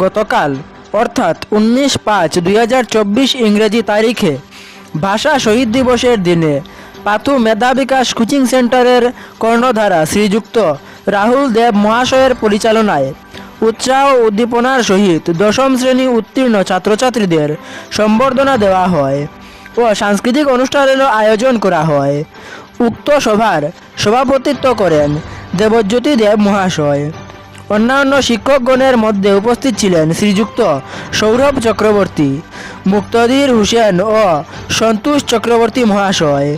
গতকাল অর্থাৎ 19/5/2024 ইংরেজি তারিখে ভাষা শহীদ দিবসের দিনে পাথু মেধা বিকাশ কোচিং সেন্টারের কর্ণধারা শ্রীযুক্ত রাহুল দেব মহাশয়ের পরিচালনায় উৎসাহ ও উদ্দীপনার সহিত দশম শ্রেণী উত্তীর্ণ ছাত্রছাত্রীদের সম্বর্ধনা দেওয়া হয় ও সাংস্কৃতিক অনুষ্ঠানেরও আয়োজন করা হয়। উক্ত সভার সভাপতিত্ব করেন দেবজ্যোতি দেব মহাশয়। অন্যান্য শিক্ষকগণের মধ্যে উপস্থিত ছিলেন শ্রীযুক্ত সৌরভ চক্রবর্তী, মুক্তদির হোসেন ও সন্তোষ চক্রবর্তী মহাশয়।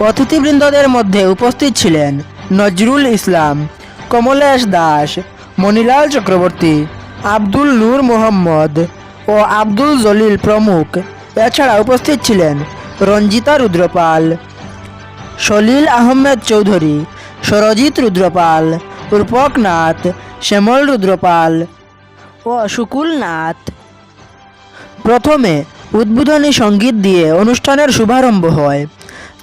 অতিথিবৃন্দদের মধ্যে উপস্থিত ছিলেন নজরুল ইসলাম, কমলেশ দাস, মণিলাল চক্রবর্তী, আব্দুল নূর মোহাম্মদ ও আব্দুল জলিল প্রমুখ। এছাড়া উপস্থিত ছিলেন রঞ্জিতা রুদ্রপাল, সলিল আহমেদ চৌধুরী, সরজিৎ রুদ্রপাল, রূপক নাথ, শ্যামল রুদ্রপাল ও শুকুল নাথ। প্রথমে উদ্বোধনী সঙ্গীত দিয়ে অনুষ্ঠানের শুভারম্ভ হয়।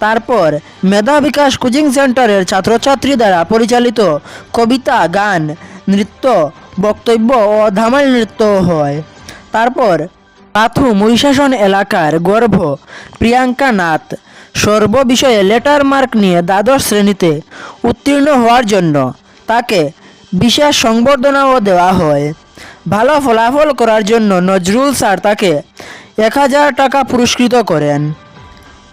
তারপর মেধা বিকাশ কোচিং সেন্টারের ছাত্রছাত্রী দ্বারা পরিচালিত কবিতা, গান, নৃত্য, বক্তব্য ও ধামাল নৃত্য হয়। তারপর পাথু মহিষাসন এলাকার গর্ভ প্রিয়াঙ্কা নাথ সর্ব বিষয়ে লেটার মার্ক নিয়ে দ্বাদশ শ্রেণীতে উত্তীর্ণ হওয়ার জন্য তাকে বিশেষ সংবর্ধনাও দেওয়া হয়। ভালো ফলাফল করার জন্য নজরুল স্যার তাকে 1000 টাকা পুরস্কৃত করেন।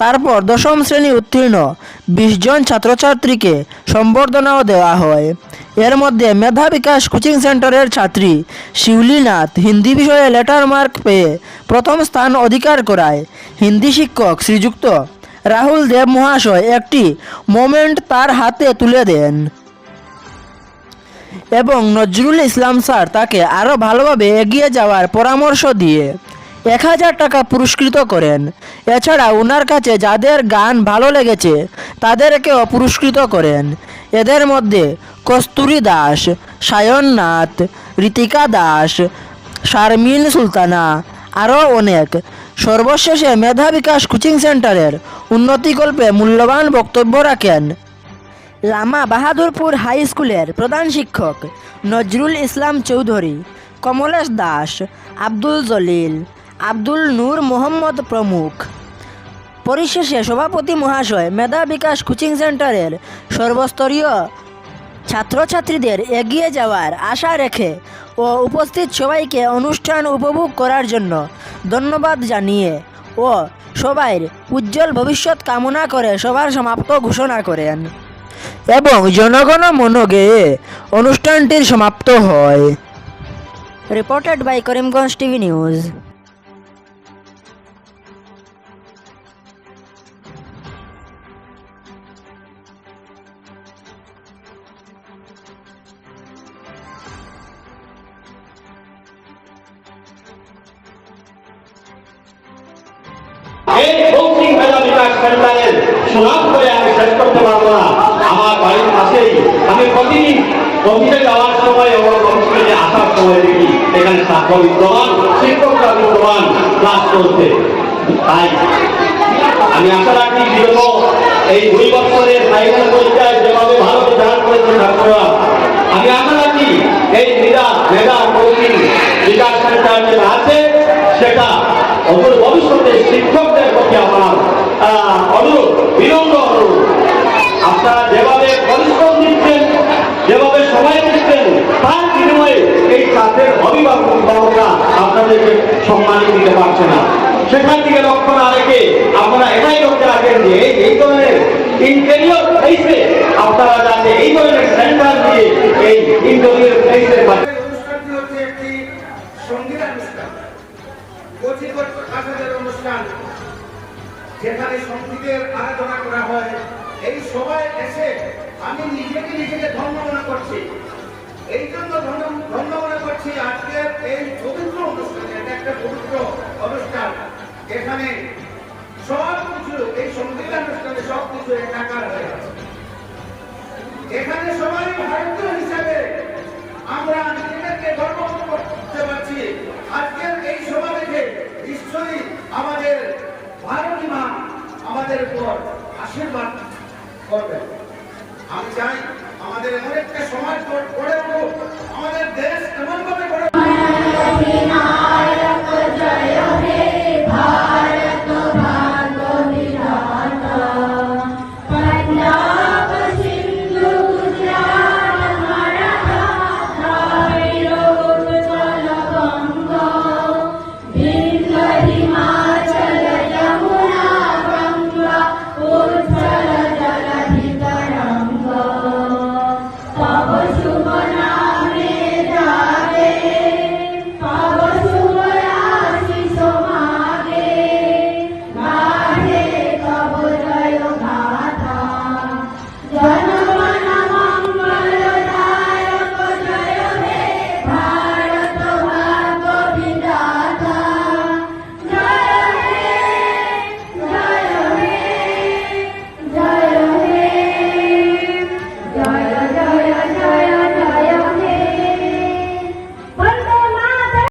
তারপর দশম শ্রেণী উত্তীর্ণ 20 জন ছাত্রছাত্রীকে সম্বর্ধনাও দেওয়া হয়। এর মধ্যে মেধা বিকাশ কোচিং সেন্টারের ছাত্রী শিউলি নাথ হিন্দি বিষয়ে লেটার মার্ক পেয়ে প্রথম স্থান অধিকার করায় হিন্দি শিক্ষক শ্রীযুক্ত রাহুল দেব মহাশয় একটি মোমেন্ট তার হাতে তুলে দেন এবং নজরুল ইসলাম স্যার তাকে আরও ভালোভাবে এগিয়ে যাওয়ার পরামর্শ দিয়ে 1000 টাকা পুরস্কৃত করেন। এছাড়া ওনার কাছে যাদের গান ভালো লেগেছে তাদেরকেও পুরস্কৃত করেন। এদের মধ্যে কস্তুরী দাস, সায়ন নাথ, ঋতিকা দাস, শারমিন সুলতানা আরও অনেক। সর্বশেষে মেধা বিকাশ কোচিং সেন্টারের উন্নতিকল্পে মূল্যবান বক্তব্য রাখেন লামা বাহাদুরপুর হাই স্কুলের প্রধান শিক্ষক নজরুল ইসলাম চৌধুরী, কমলেশ দাস, আব্দুল জলিল, আব্দুল নূর মোহাম্মদ প্রমুখ। পরিশেষে সভাপতি মহাশয় মেধা বিকাশ কোচিং সেন্টারের সর্বস্তরীয় ছাত্রছাত্রীদের এগিয়ে যাওয়ার আশা রেখে ও উপস্থিত সবাইকে অনুষ্ঠান উপভোগ করার জন্য ধন্যবাদ জানিয়ে ও সবাই উজ্জ্বল ভবিষ্যৎ কামনা করে সভার সমাপ্ত ঘোষণা করেন এবং জনগণ মন গেয়ে অনুষ্ঠানটির সমাপ্ত হয়। Reported by Karimganj TV news. এই কোচিং মেধা বিকাশ সেন্টারের সুনাম করে আমি শেষ করতে পারবো না। আমার বাড়ির পাশেই আমি প্রতিদিন অফিসে যাওয়ার সময় এবং অফিসে আসার সময় দেখি এখানে ছাত্র বিদ্যমান, শিক্ষকরা বিদ্যমান, ক্লাস চলছে। তাই আমি আশা রাখি বিগত এই 2 বছরের ফাইনাল পরীক্ষায় যেভাবে ভালো রেজাল্ট করেছে ছাত্ররা, আমি আশা রাখি এই মেধা কোচিং বিকাশ সেন্টার যেটা আছে সেটা অদূর ভবিষ্যতে শিক্ষকদের প্রতি আমার অনুরোধ, বিনম্র অনুরোধ, আপনারা যেভাবে পরিশ্রম দিচ্ছেন, যেভাবে সময় দিচ্ছেন, তার বিনিময়ে এই ছাত্রের অভিভাবকরা আপনাদেরকে সম্মানিত দিতে পারছে না। সেখান থেকে লক্ষ্য না রেখে আপনারা এটাই লক্ষ্য রাখেন যে এই ধরনের ইন্টেরিয়র প্লেসে আপনারা যাতে এই ধরনের সেন্টার দিয়ে এই ইন্টেরিয়র প্লেসের অনুষ্ঠান যেখানে সঙ্গীতের আরাধনা করা হয়। এই সবাই এসে আমি নিজেকে ধন্য মনে করছি। এই জন্য ধন্য মনে করছি আজকের এই পবিত্র অনুষ্ঠান। এটা একটা পবিত্র অনুষ্ঠান যেখানে সব কিছু এই সঙ্গীত অনুষ্ঠানে সব কিছু একাকার হয়ে আছে। এখানে সবাই ভারতীয় হিসাবে আমরা নিজেদেরকে গর্ববোধ করতে পারছি। আজকের এই সভা দেখে নিশ্চয়ই আমাদের ভারতী মা আমাদের উপর আশীর্বাদ করবেন।